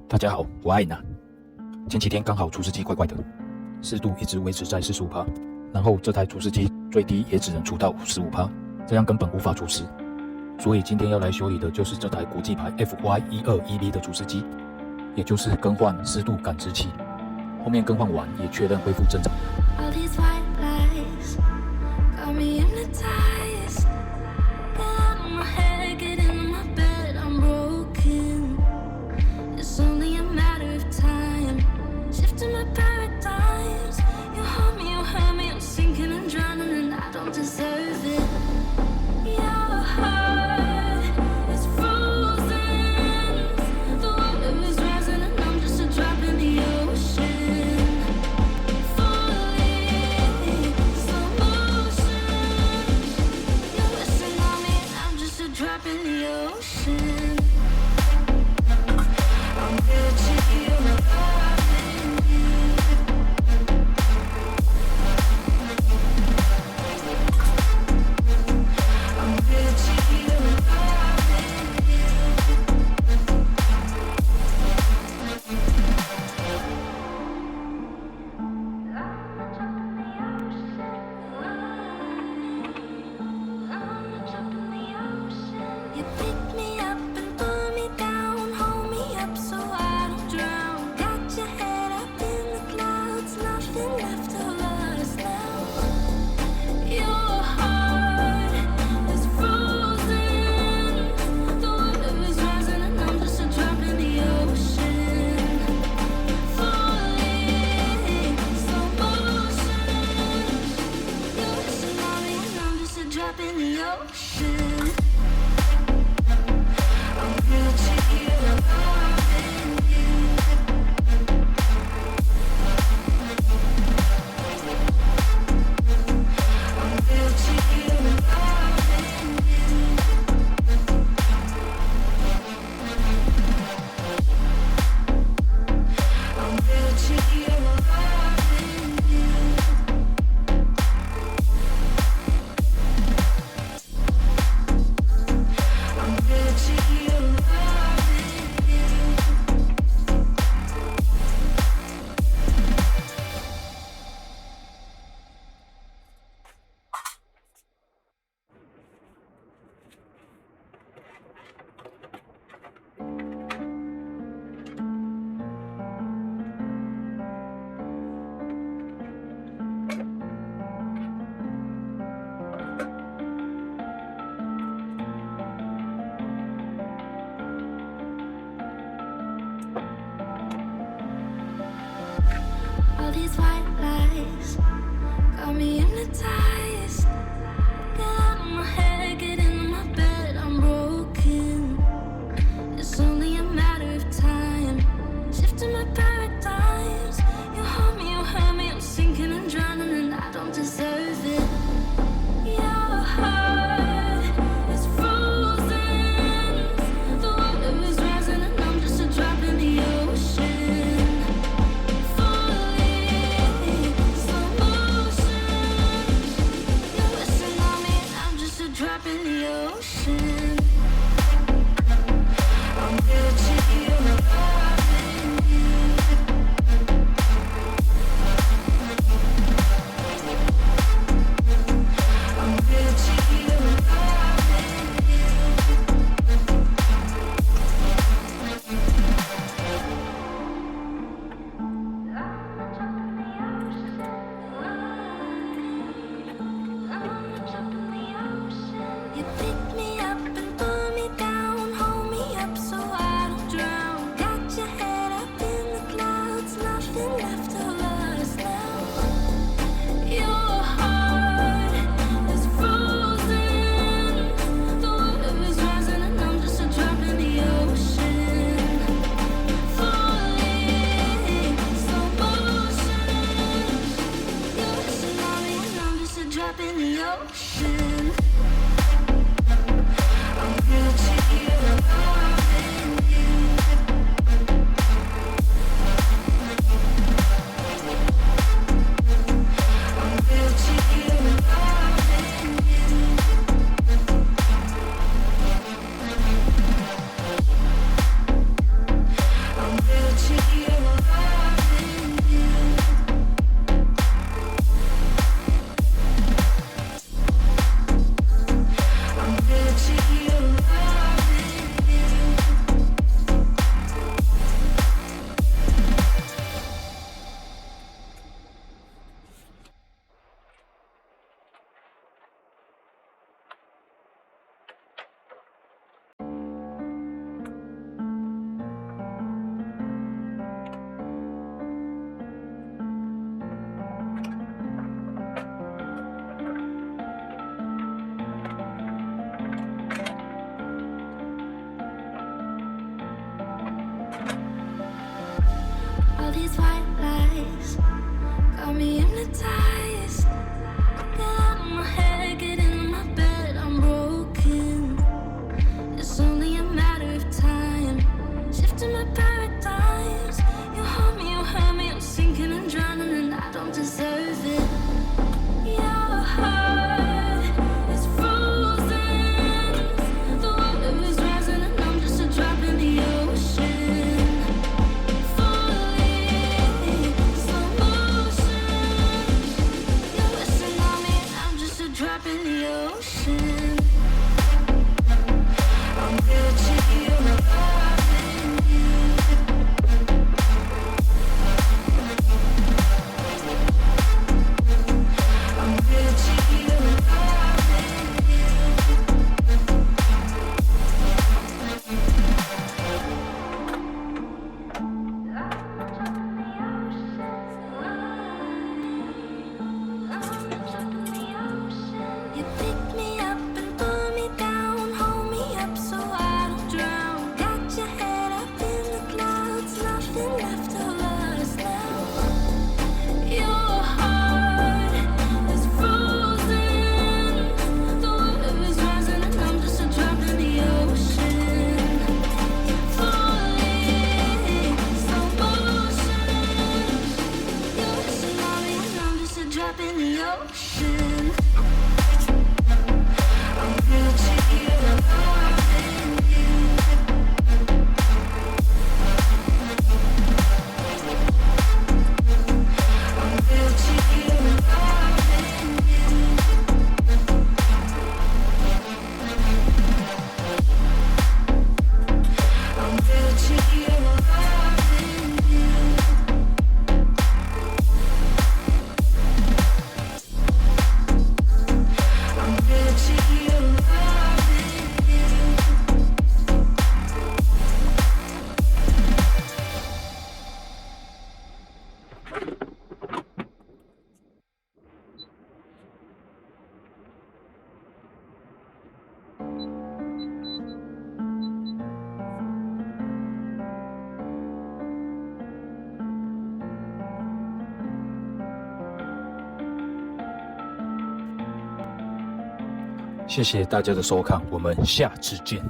大家好，我爱娜。前几天刚好除湿机怪怪的，湿度一直维持在45%，然后这台除湿机最低也只能除到55%，这样根本无法除湿。所以今天要来修理的就是这台国际牌 FY12EV 的除湿机，也就是更换湿度感知器。后面更换完也确认恢复正常。These white lies got me hypnotized. Get out of my head, get into my bed. I'm broken. It's only a matter of time. Shifting my paradigms. You hold me, you hurt me. I'm sinking and drowning, and I don't deserve it. Your heart is frozen. The water is rising, and I'm just a drop in the ocean. these white lies got me hypnotized. Get out of my head, get into my bed. I'm broken. It's only a matter of time. Shifting my paradigms. You hurt me, you hurt me. I'm sinking and drowning, and I don't deserve it. Your heart is frozen. The water is rising, and I'm just a drop in the ocean. Falling, slow motion. You're wishing on me, and I'm just a drop in the ocean. I'm guilty of loving you. I'm guilty of loving you. You pick me up and pull me down, hold me up so I don't drown. Got your head up in the clouds, nothing left of us now. Your heart is frozen. The water is rising, and I'm just a drop in the ocean. Falling, slow motion. You're wishing on me, and I'm just a drop in the ocean. I'm guilty of loving you. I'm guilty of loving you. I'm guilty of loving you. I'm guilty of loving you.谢谢大家的收看，我们下次见。